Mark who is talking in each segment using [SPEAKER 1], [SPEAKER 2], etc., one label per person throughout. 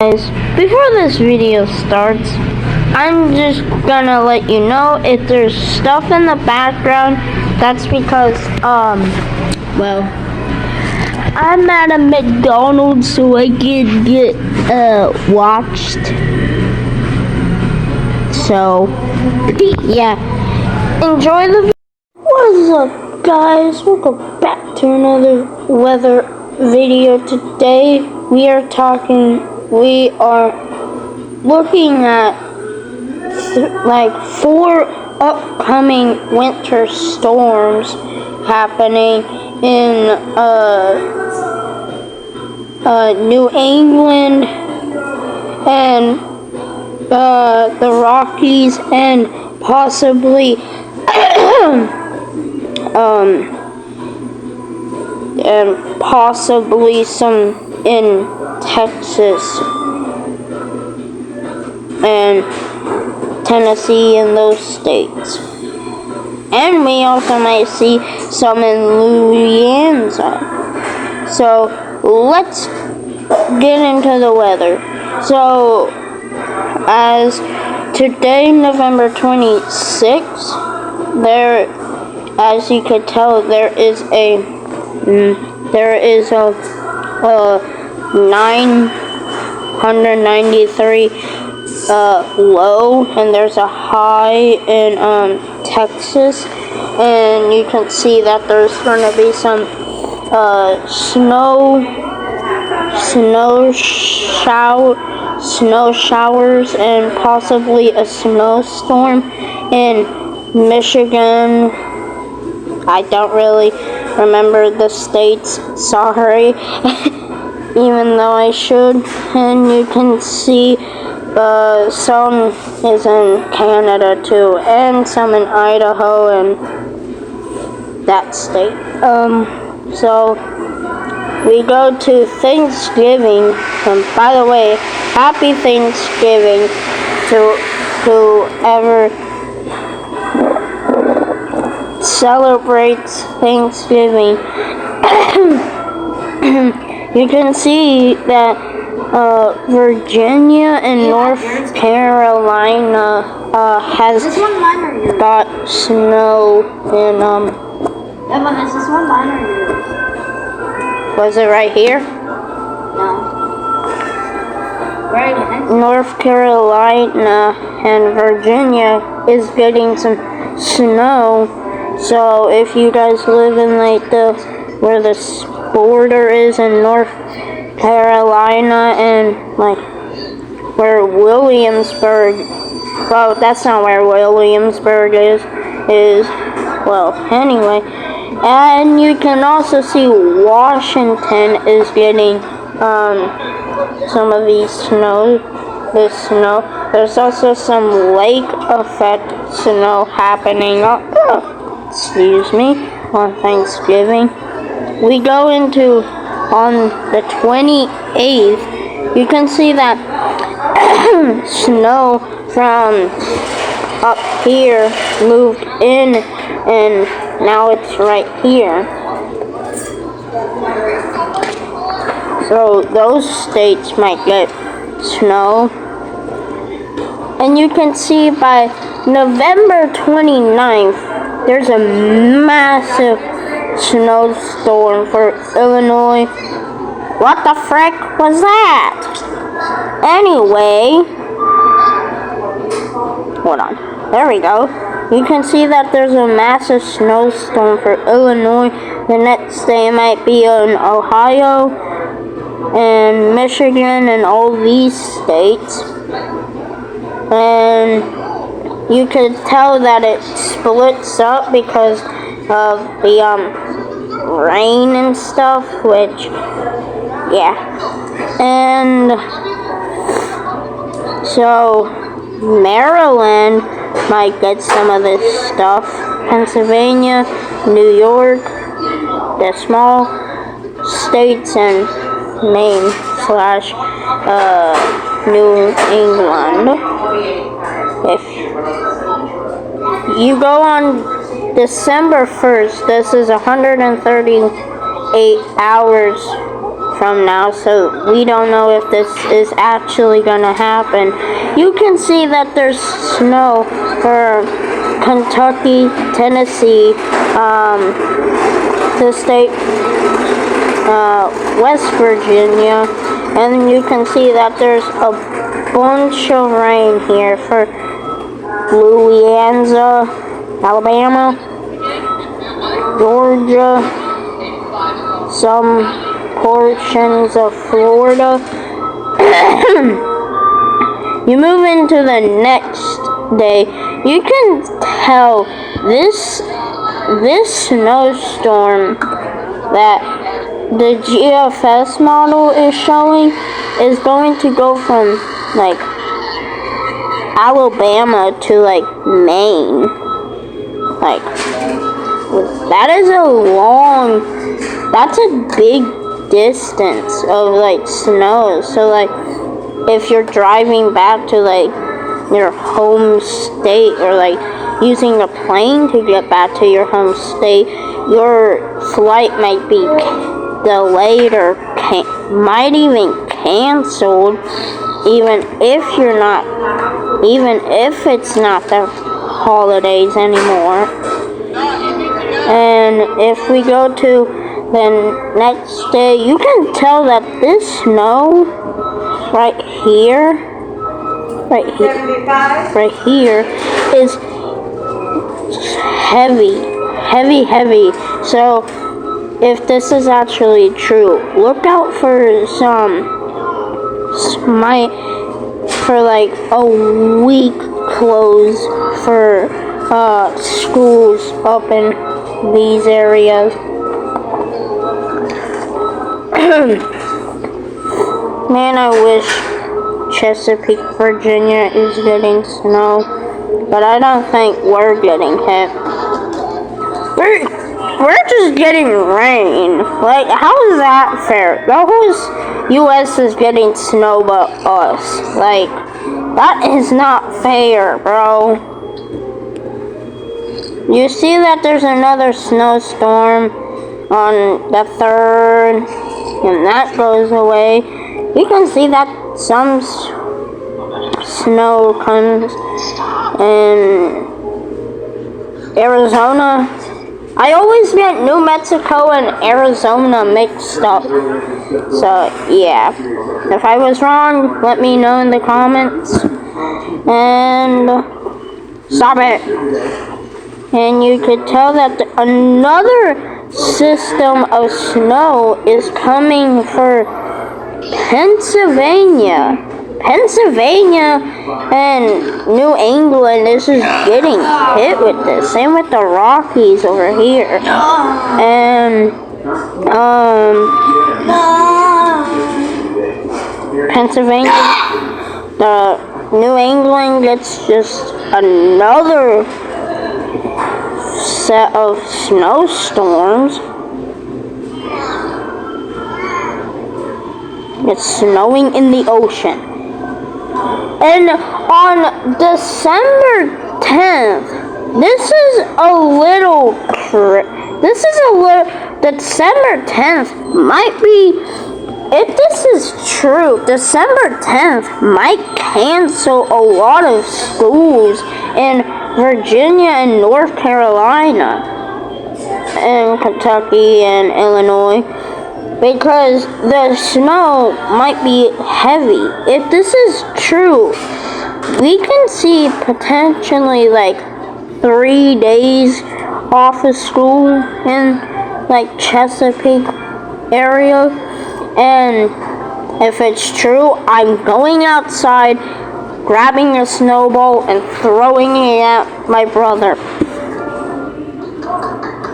[SPEAKER 1] Guys, before this video starts, I'm just gonna let you know if there's stuff in the background. That's because, well, I'm at a McDonald's so I can get, watched. So, yeah, enjoy the video. What's up, guys? Welcome back to another weather video. Today, we are looking at like 4 upcoming winter storms happening in New England and the Rockies and possibly some in Texas and Tennessee and those states. And we also might see some in Louisiana. So let's get into the weather. So as today, November 26th, as you can tell, there is a 993 low, and there's a high in Texas, and you can see that there's going to be some snow showers and possibly a snowstorm in Michigan. I don't really remember the states, sorry, even though I should. And you can see some is in Canada too, and some in Idaho and that state. So we go to Thanksgiving, and by the way, happy Thanksgiving to whoever celebrates Thanksgiving. You can see that Virginia and North Carolina has got snow in
[SPEAKER 2] Evan, is this one mine or yours?
[SPEAKER 1] Was it right here?
[SPEAKER 2] No. Right next.
[SPEAKER 1] North Carolina and Virginia is getting some snow. So if you guys live in like where the border is in North Carolina and like where Williamsburg, well, that's not where Williamsburg is well, anyway. And you can also see Washington is getting some of this snow. There's also some lake effect snow happening excuse me, on Thanksgiving. We go into on the 28th. You can see that snow from up here moved in, and now it's right here. So those states might get snow. And you can see by November 29th, there's a massive snowstorm for Illinois. What the frick was that? Anyway, hold on. There we go. You can see that there's a massive snowstorm for Illinois. The next day might be in Ohio and Michigan and all these states. And you could tell that it splits up because of the rain and stuff, which, yeah. And so Maryland might get some of this stuff. Pennsylvania, New York, the small states, and Maine / New England. If you go on December 1st, this is 138 hours from now, so we don't know if this is actually gonna happen. You can see that there's snow for Kentucky, Tennessee, the state, West Virginia, and you can see that there's a bunch of rain here for Louisiana, Alabama, Georgia, some portions of Florida. You move into the next day, you can tell this snowstorm that the GFS model is showing is going to go from like Alabama to like Maine. Like, that is that's a big distance of like snow. So like, if you're driving back to like your home state, or like using a plane to get back to your home state, your flight might be delayed or might even canceled, even if it's not the holidays anymore. And if we go to the next day, you can tell that this snow right here is heavy. So if this is actually true, look out for for like a week closed for schools up in these areas. Man, I wish Chesapeake, Virginia is getting snow, but I don't think we're getting hit. We're just getting rain. Like, how is that fair? The whole U.S. is getting snow but us. Like, that is not fair, bro. You see that there's another snowstorm on the 3rd, and that goes away. You can see that some snow comes in Arizona. I always get New Mexico and Arizona mixed up. So, yeah. If I was wrong, let me know in the comments. And stop it. And you could tell that another system of snow is coming for Pennsylvania and New England. This is getting hit with this. Same with the Rockies over here. And Pennsylvania, the New England gets just another set of snowstorms. It's snowing in the ocean. And on December 10th, December 10th might be, if this is true, December 10th might cancel a lot of schools in Virginia and North Carolina and Kentucky and Illinois, because the snow might be heavy. If this is true, we can see potentially like 3 days off of school in like Chesapeake area. And if it's true, I'm going outside, grabbing a snowball and throwing it at my brother.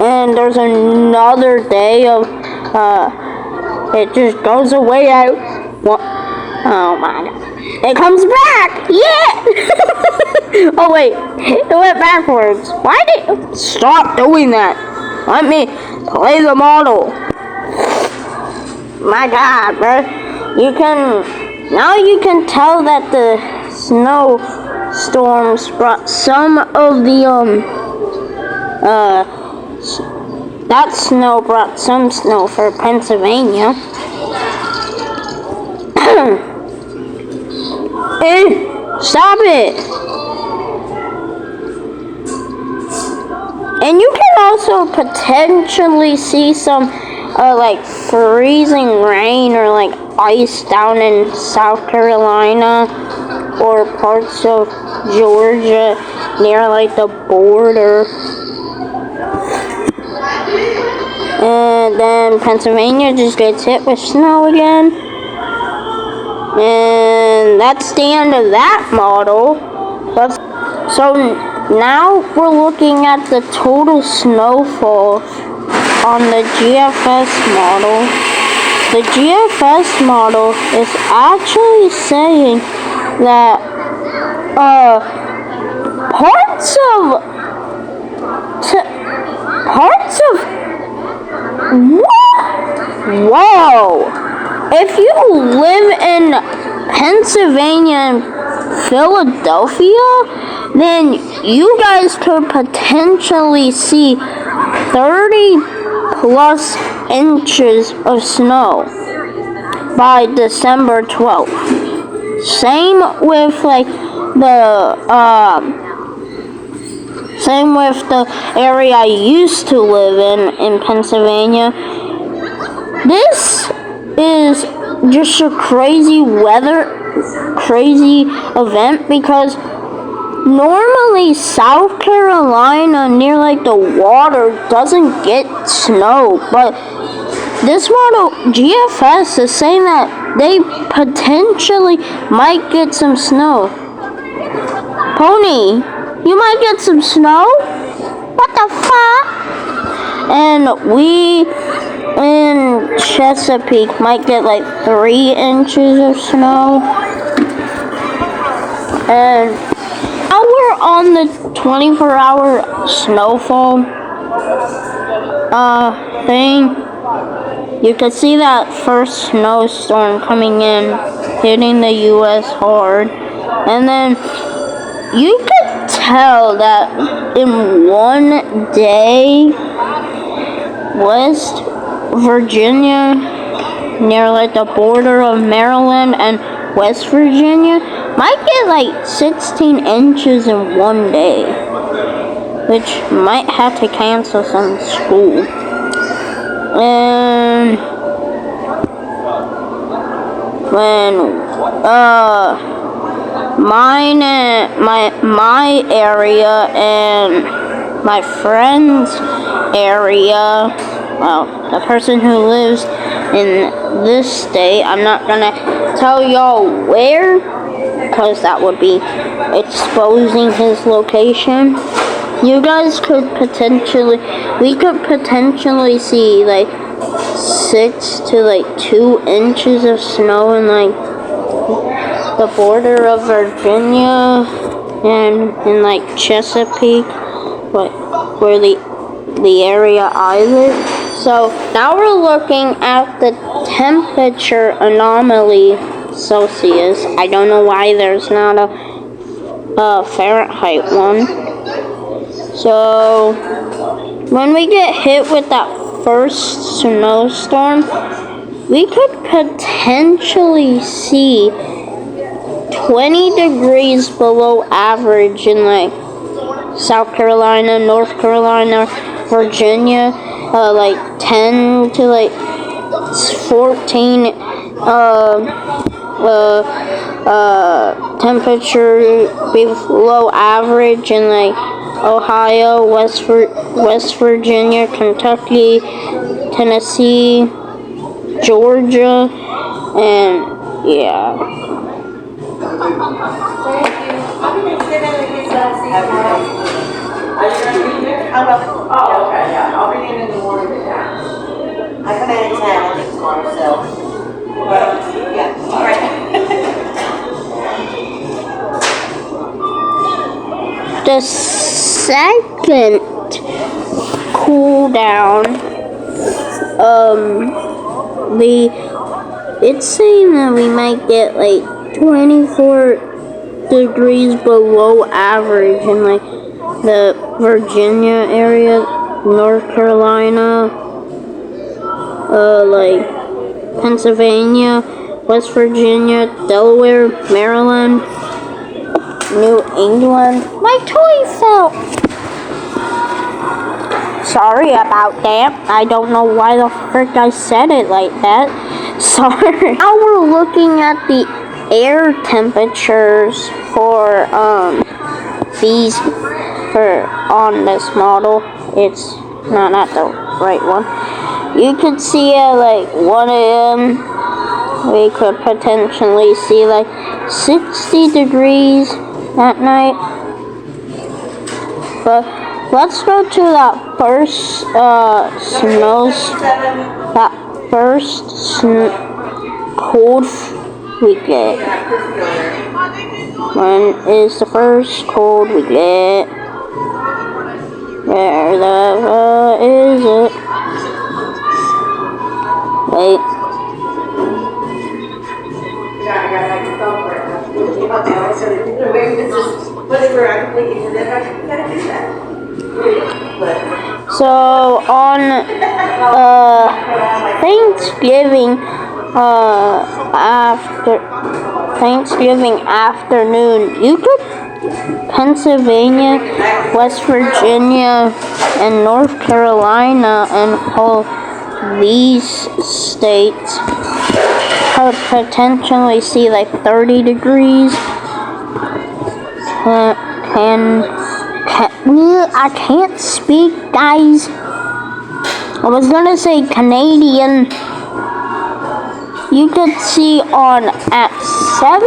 [SPEAKER 1] And there's another day of it just goes away out. Oh my god. It comes back! Yeah! Oh wait, it went backwards. Why did it stop doing that? Let me play the model. My god, bro. Now you can tell that the snowstorms brought some of the that snow brought some snow for Pennsylvania. Stop it! And you can also potentially see some like freezing rain or like ice down in South Carolina or parts of Georgia near like the border. And then Pennsylvania just gets hit with snow again. And that's the end of that model. So now we're looking at the total snowfall on the GFS model. The GFS model is actually saying that parts of whoa! If you live in Pennsylvania and Philadelphia, then you guys could potentially see 30 plus inches of snow by December 12th. Same with like same with the area I used to live in Pennsylvania. This is just a crazy event because normally South Carolina near like the water doesn't get snow, but this model GFS is saying that they potentially might get some snow. Pony, you might get some snow? What the fuck? And we in Chesapeake might get like 3 inches of snow. And now we're on the 24-hour snowfall thing. You can see that first snowstorm coming in, hitting the US hard. And then you could tell that in one day, West Virginia, near like the border of Maryland and West Virginia, might get like 16 inches in one day, which might have to cancel some school. And when my area and my friend's area, well, the person who lives in this state, I'm not gonna tell y'all where, because that would be exposing his location. You guys could we could potentially see like 6 to like 2 inches of snow in like the border of Virginia and in like Chesapeake, where the area I live. So now we're looking at the temperature anomaly Celsius. I don't know why there's not a Fahrenheit one. So when we get hit with that first snowstorm, we could potentially see 20 degrees below average in like South Carolina, North Carolina, Virginia, like 10 to like 14 temperature below average in like Ohio, West Virginia, Kentucky, Tennessee, Georgia, and yeah.
[SPEAKER 3] Oh, okay, yeah. I'll be in the morning. I come in at 10, I think, tomorrow, so. Yeah, all right.
[SPEAKER 1] The second cool down, it's saying that we might get like 24 degrees below average in like the Virginia area, North Carolina, like Pennsylvania, West Virginia, Delaware, Maryland, New England. My toy fell. Sorry about that. I don't know why the frick I said it like that. Sorry. Now we're looking at the air temperatures for on this model. It's not the right one. You could see at like 1 a.m. we could potentially see like 60 degrees at night. But let's go to that first cold we get. When is the first cold we get? Where the is it? Wait. So on Thanksgiving after Thanksgiving afternoon, you could Pennsylvania, West Virginia, and North Carolina and all these states could potentially see like 30 degrees. I can't speak, guys. I was gonna say Canadian. You could see on at 7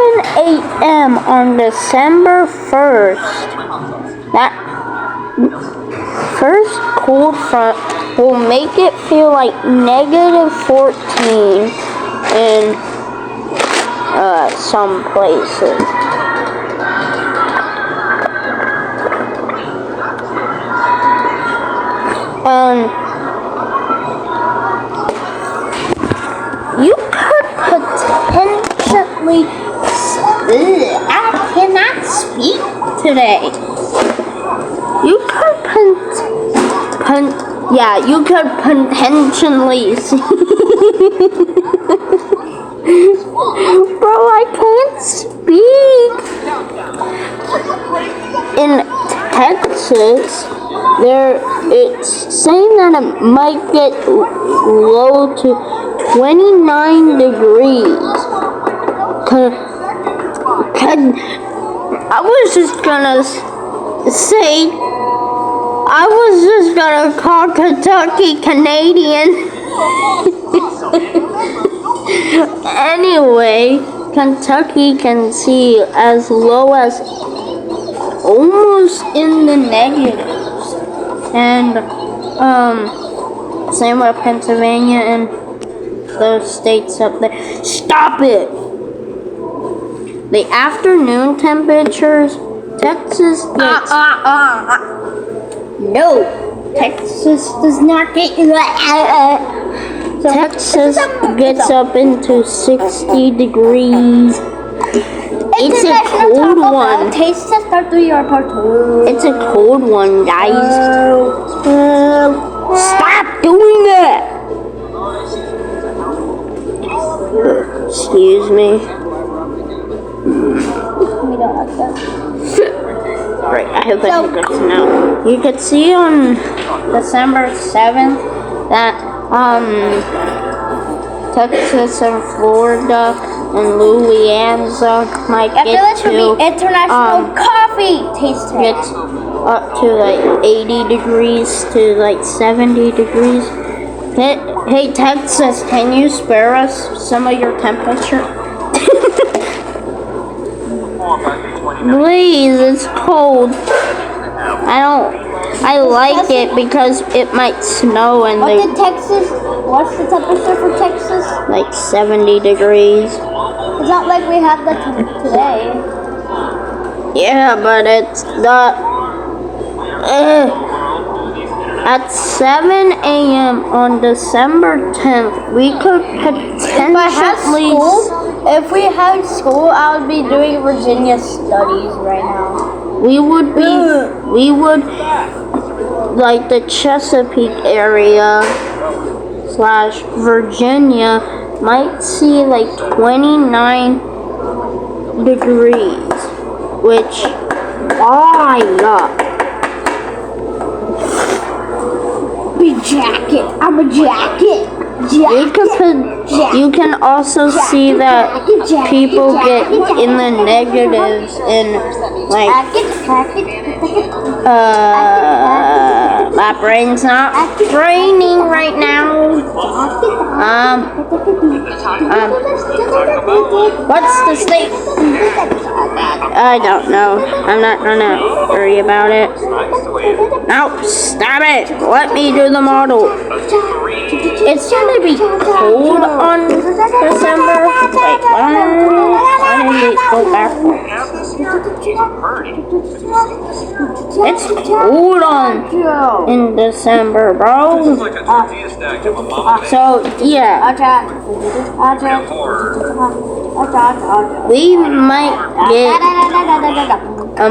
[SPEAKER 1] a.m. on December 1st, that first cold front will make it feel like -14 in some places. You could potentially, I cannot speak today. You could you could potentially see. Bro, I can't speak. In Texas, it's saying that it might get low to 29 degrees. I was just gonna say, I was just gonna call Kentucky Canadian. Anyway, Kentucky can see as low as almost in the negatives. And, same with Pennsylvania and those states up there. Stop it! The afternoon temperatures, Texas gets... No! Texas does not get... Texas gets up into 60 degrees. It's a cold one.
[SPEAKER 2] Taste test part 3 or part 2.
[SPEAKER 1] It's a cold one, guys. Stop doing that! Excuse me.
[SPEAKER 2] We don't like that.
[SPEAKER 1] Right, I hope I get to know. You could see on December 7th that Texas and Florida and Louisiana might get to
[SPEAKER 2] international coffee taste test.
[SPEAKER 1] Gets up to like 80 degrees to like 70 degrees. Hey Texas, can you spare us some of your temperature? Please, it's cold. I like it because it might snow and
[SPEAKER 2] what's the temperature for Texas?
[SPEAKER 1] Like 70 degrees.
[SPEAKER 2] It's not like we have that today.
[SPEAKER 1] Yeah, but it's at 7 a.m. on December 10th, we could potentially...
[SPEAKER 2] If we had school, I would be doing Virginia studies right now.
[SPEAKER 1] We would, like the Chesapeake area / Virginia, might see like 29 degrees, which I love.
[SPEAKER 2] Big jacket. I'm a jacket.
[SPEAKER 1] You can also see that people get in the negatives in like my brain's not braining right now. What's the state? I don't know. I'm not gonna worry about it. No, stop it! Let me do the model. It's gonna be cold on December. Wait, why did it go backwards? It's cold in December, bro. So yeah, we might get a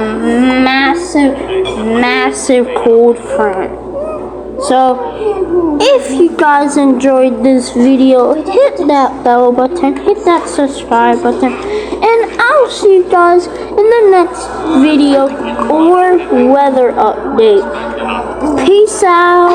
[SPEAKER 1] massive cold front. So, if you guys enjoyed this video, hit that bell button, hit that subscribe button, and I'll see you guys in the next video or weather update. Peace out.